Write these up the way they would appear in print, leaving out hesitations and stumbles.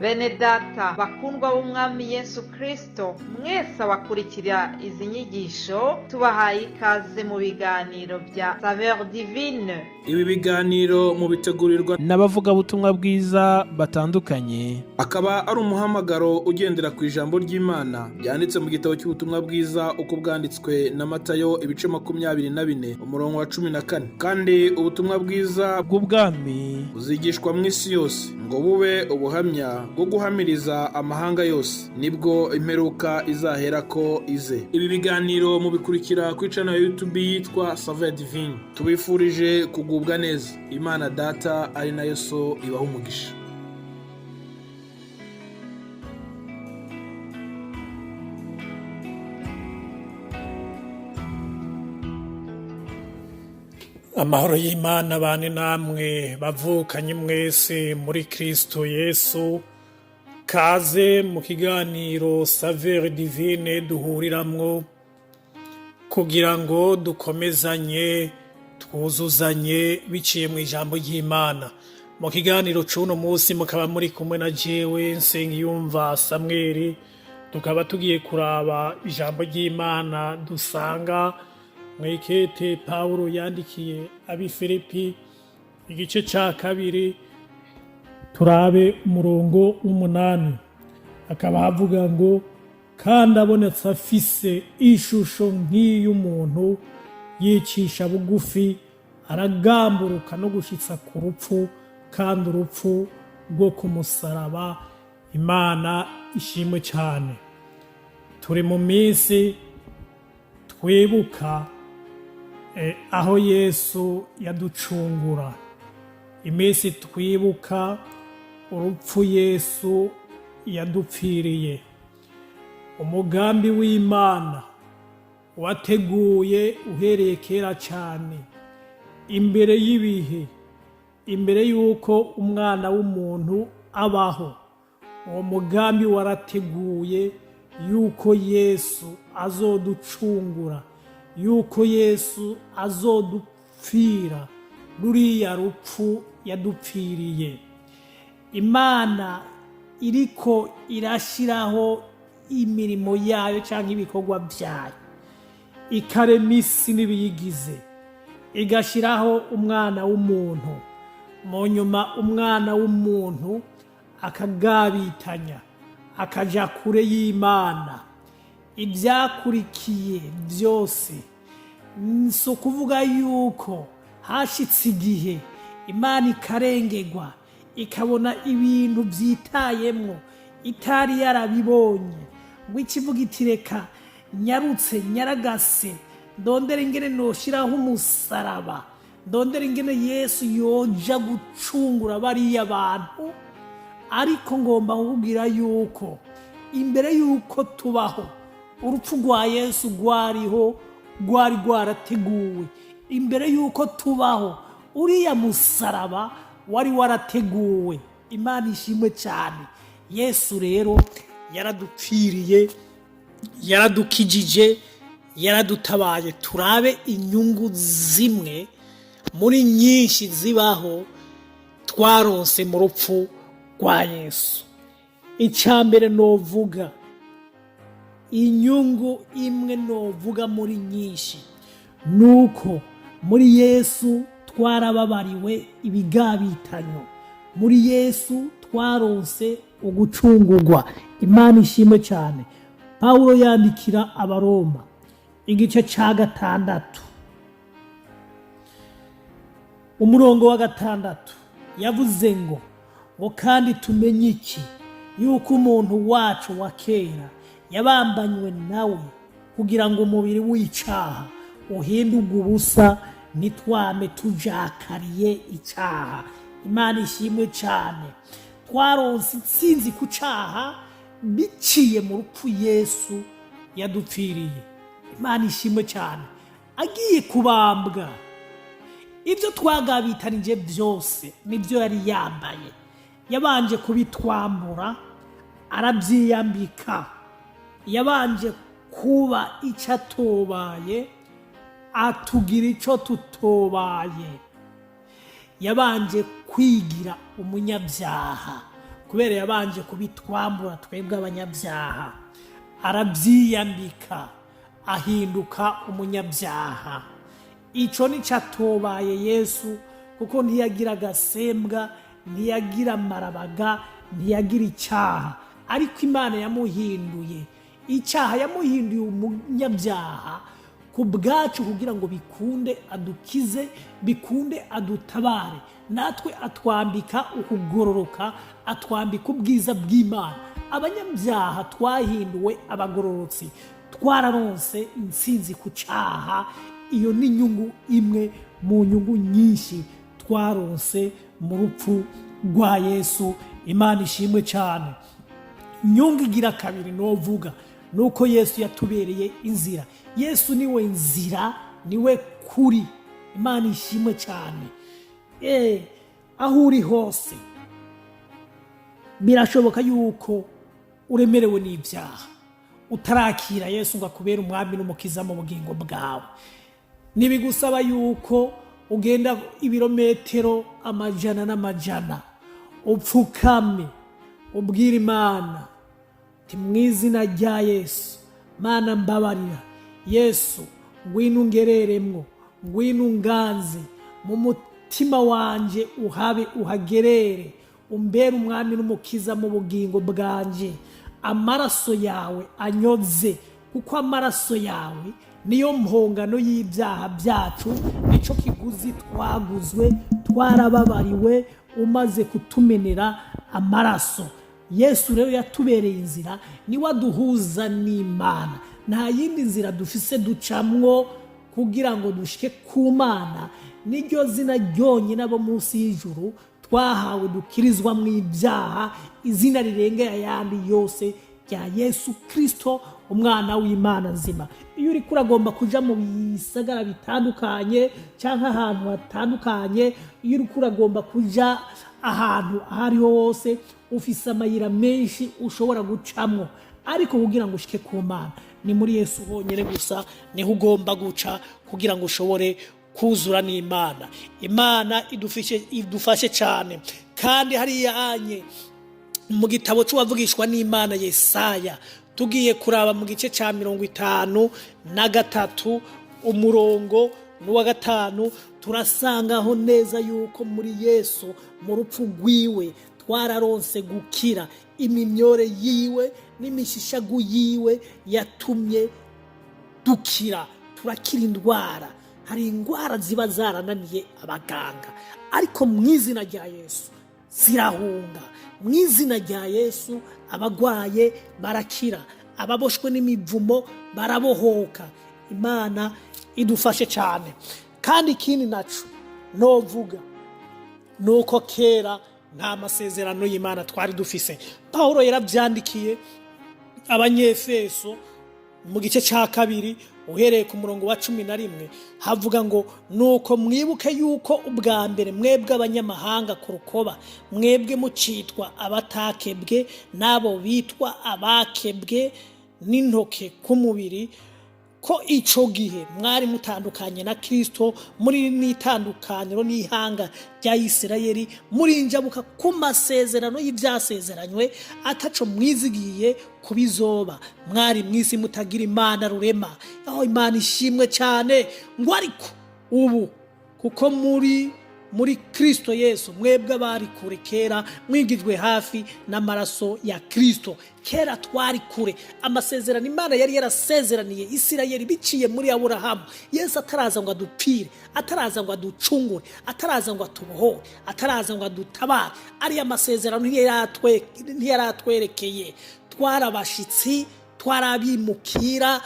Bene data bakundwa b'umwami Yesu Kristo, mwese abakurikira izi nyigisho tubahaye ikaze mu biganiro bya Saveur Divine. Ibi biganiro mu bitegurirwa n'abavugabutumwa bwiza batandukanye, akaba ari umuhamagaro ugendera ku ijambo ry'Imana byanditse mu gitabo cy'ubutumwa bwiza uko bwanditswe na Matayo ibice 24 umurongo wa 14. Kandi ubutumwa bwiza bw'ubwami buzigishwa mu isi yose ngo bube ubuhamya bwo guhamiriza amahanga yose, nibwo imperuka izahera ko ize. Ibi biganiro mubikurikira ku channel ya YouTube yitwa Saveur Divine. Tubifurije kugubwa neza. Imana Data ari nayo So ibaha umugisha. Amahoro y'Imana bane namwe bavukanye mwese muri Kristo Yesu. Kaze mu kiganiro Saveur Divine duhuriramwo kugira ngo dukomezanye twuzuzanye biciye mu ijambo ry'Imana. Mu kiganiro c'uno munsi mukaba muri kumwe na jewe Nsengiyumva Samuel, tukaba tugiye kuraba ijambo ry'Imana dusanga mwikete Paulo yandikiye Abifilipi igice ca 2 turabe umurongo w'8. Akaba havuga ngo kandi abonetse afise ishusho nk'iy'umuntu, yicisha bugufi aragamburuka no gushitsa ku rupfu, kandi urupfu rwo ku musaraba. Imana ishimwe cyane. Turi mu minsi twibuka aho Yesu yaducungura, iminsi twibuka urupfu Yesu yadupfiriye. Umugambi w'Imana wateguye uhereye kera cyane, imbere y'ibihe, imbere y'uko umwana w'umuntu abaho. Uwo mugambi warateguye yuko Yesu azoducungura, yuko Yesu azodupfira ruriya rupfu yadupfiriye. Imana iriko irashiraho imirimo yayo cyangwa ibikorwa byayo, ikarema isi n'ibiyigize, igashiraho umwana w'umuntu. Mu nyuma umwana w'umuntu akagabitanya, akaja kure y'Imana. Ibyakurikiye byose so kuvuga yuko hashitse igihe Imana ikarengerwa, ikabona ibintu byitayemwo itari yarabibonye, ngo ikivuga iti reka nyarutse nyaragase ndondere ingene noshiraho umusaraba, ndondere ingene Yesu yoja gucungura bariya bantu. Ariko ngomba kukubwira yuko imbere yuko tubaho, urupfu rwa Yesu rwari rwarateguwe. Imbere yuko tubaho, uriya musaraba wari warateguwe. Imana ishimwe cyane. Yesu rero yaradupfiriye, yaradukijije, yaradutabaye. Turabe inyungu zimwe muri nyinshi zibaho twaronse mu rupfu rwa Yesu. Icambere novuga, inyungu imwe novuga muri nyinshi, nuko muri Yesu twarababariwe ibigabitanyo, muri Yesu twaronse ugucungurwa. Imana ishimwe cyane. Paulo yandikira Abaroma igice ca 6 umurongo wa 6 yavuze ngo kandi tumenye iki, yuko umuntu wacu wa kera yabambanywe nawe kugira ngo umubiri w'icaha uhindurwe ubusa, nitwame tujakariye icaha. Imana ishimwe cyane. Twaronse intsinzi ku caha biciye mu rupfu Yesu yadupfiriye. Imana ishimwe cyane. Agiye kubambwa, ibyo twagabitanije byose nibyo yari yambaye. Yabanje kubitwambura, arabyiyambika. Yabanje kuba icyo atobaye, atugira icyo tutobaye. Yabanje kwigira umunyabyaha kubera yabanje kubitwambura twebwe abanyabyaha, arabyiyambika ahinduka umunyabyaha. Ico nico atobaye Yesu, kuko ntiyagira agasembwa, ntiyagira amarabaga, ntiyagira icyaha, ariko Imana yamuhinduye icyaha, yamuhinduye umunyabyaha ku bwacu kugira ngo bikunde adukize, bikunde adutabare. Natwe atwambika ukugororoka, atwambika ubwiza bw'Imana. Abanyabyaha twahinduwe abagororotsi, twararonse intsinzi ku cyaha. Iyo ni inyungu imwe mu nyungu nyinshi twaronse mu rupfu rwa Yesu. Imana ishimwe cyane. Inyungu igira kabiri novuga nuko Yesu yatubereye inzira. Yesu niwe nzira, niwe kuri. Imana ishimwe cyane. Aho uri hose birashoboka yuko uremerewe n'ibyaha, utarakira Yesu ngo akubere umwami n'umukiza mu bugingo bwawe. Nibigusaba yuko ugenda ibirometero amajana n'amajana, upfukame ubwira Imana ati mu izina rya Yesu, Mana mbabarira. Yesu ngwino ungereremwo, ngwino unganze mu mutima wanje, uhabe uhagerere, umbere umwami n'umukiza mu bugingo bwanje. Amaraso yawe anyoze, kuko amaraso yawe niyo mpongano y'ibyaha byacu, nico kiguzi twaguzwe, twarababariwe, umaze kutumenera amaraso. Yesu rero yatubereye inzira, niwe aduhuza n'Imana. Nta yindi nzira dufise ducamwo kugira ngo dushike ku Mana. Niryo zina ryonyine abo munsi y'ijuru twahawe dukirizwa mu ibyaha, izina rirengera ayandi yose rya Yesu Kristo, umwana w'Imana nzima. Iyo uri kuragomba kuja mu bisagara bitandukanye cyangwa ahantu hatandukanye, iyo uri kuragomba kuja ahantu ahariho hose, ufise amayira menshi ushobora gucamwo, ariko kugira ngo ushike ku Mana ni muri Yesu honyine gusa niho ugomba guca kugira ngo ushobore kuzura n'Imana. Imana idufashe cyane. Kandi hariya anye mu gitabo cy'uwavugishwa n'Imana Yesaya, tugiye kuraba mu gice cya 53 umurongo n'uwa 5, turasangaho neza yuko muri Yesu mu rupfu rwiwe twararonse gukira. Imimyore yiwe n'imishishagu yiwe yatumye dukira, turakira indwara. Hari indwara ziba zarananiye abaganga, ariko mu izina rya Yesu zirahunga. Mu izina rya Yesu abagwaye barakira, ababoshwe n'imivumo barabohoka. Imana idufashe cyane. Kandi ikindi naco novuga nuko kera nta masezerano y'Imana twari dufise. Paulo yarabyandikiye Abanyefeso mu gice cya 2 uhereye ku murongo wa 11, havuga ngo nuko mwibuke yuko ubwa mbere mwebwe abanyamahanga ku rukoba, mwebwe mucitwa abatakebwe n'abo bitwa abakebwe n'intoke ku mubiri, ko ico gihe mwari mutandukanye na Kristo, muri n'itandukaniro n'ihanga rya Isirayeli, muri njabuka ku masezerano y'ibyasezeranywe, ataco mwizigiye kubizoba. Mwari mwisi mutagira Imana rurema. Aho Imana ishimwe cyane. Ngo ariko ubu kuko muri Kristo Yesu mwebwe bari kure kera, mwigijwe hafi n'amaraso ya Kristo. Kera twari kure. Amasezerano Imana yari yarasezeraniye Isirayeli biciye muri Aburahamu. Yesu ataraza ngo adupire, ataraza ngo aducungure, ataraza ngo atubohore, ataraza ngo adutabare. Ari amasezerano ntiyaratwerekeye. Twarabashitsi, twarabimukira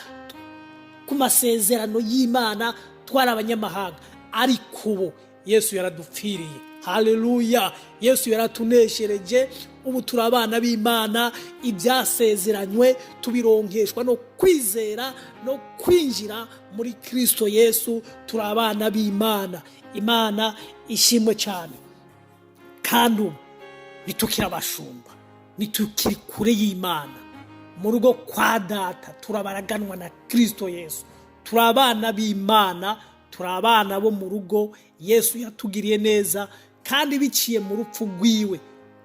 ku masezerano y'Imana, twarabanyamahanga. Ariko ubu Yesu yaradupfiriye. Haleluya. Yesu yaratuneshereje. Ubu turabana b'Imana, ibyasezeranywe tubironkeshwa no kwizera no kwinjira muri Kristo Yesu. Turabana b'Imana. Imana ishimwe cyane. Kandi ubu nitukira abashumba, nitukiri kure y'Imana. Mu rugo kwa Data turabaraganwa na Kristo Yesu. Turabana b'Imana, turabana bo mu rugo Yesu yatugiriye neza, kandi biciye mu rupfu rwiwe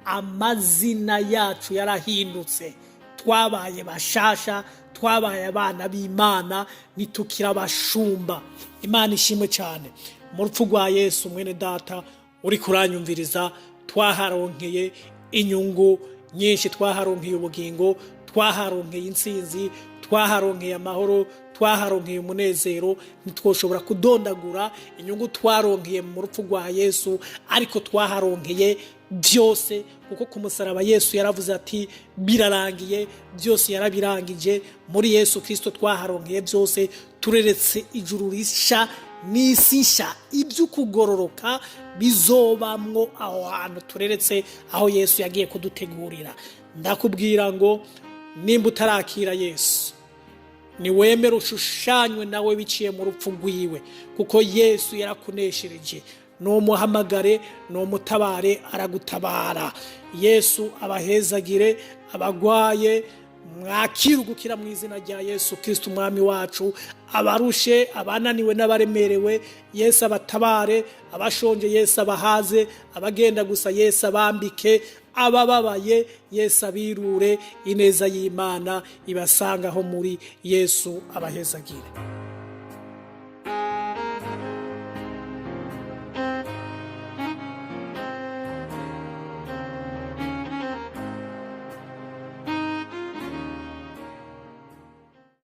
amazina yacu yarahindutse, twabaye bashasha, twabaye abana b'Imana, nitukira abashumba. Imana ishimwe cyane. Mu rupfu rwa Yesu mwene data uri kuranyumviriza, twaharonkeye inyungu nyinshi, twaharonkeye ubugingo, twaharonkeye intsinzi, twaharonkeye amahoro, twaharonkeye umunezero. Ntitwoshobora kudondagura inyungu twaronkeye mu rupfu rwa Yesu, ariko twaharonkeye byose, kuko ku musaraba Yesu yaravuze ati birarangiye, byose yarabirangije. Muri Yesu Kristo twaharonkeye byose, tureretse ijuru risha n'isi nsha, iby'ukugororoka bizobamwo aho hantu tureretse, aho Yesu yagiye kudutegurira. Ndakubwira ngo nimba utarakira Yesu, niwemere ushushanywe nawe biciye mu rupfu rwiwe, kuko Yesu yarakuneshereje. Numuhamagare, numutabare, aragutabara. Yesu abahezagire. Abagwaye mwakire ugukira mu izina rya Yesu Kristo umwami wacu. Abarushe, abananiwe n'abaremerewe, Yesu abatabare. Abashonje Yesu abahaze, abagenda gusa Yesu abambike, abababaye Yesu abirure. Ineza y'Imana ibasangaho muri Yesu abahezagire.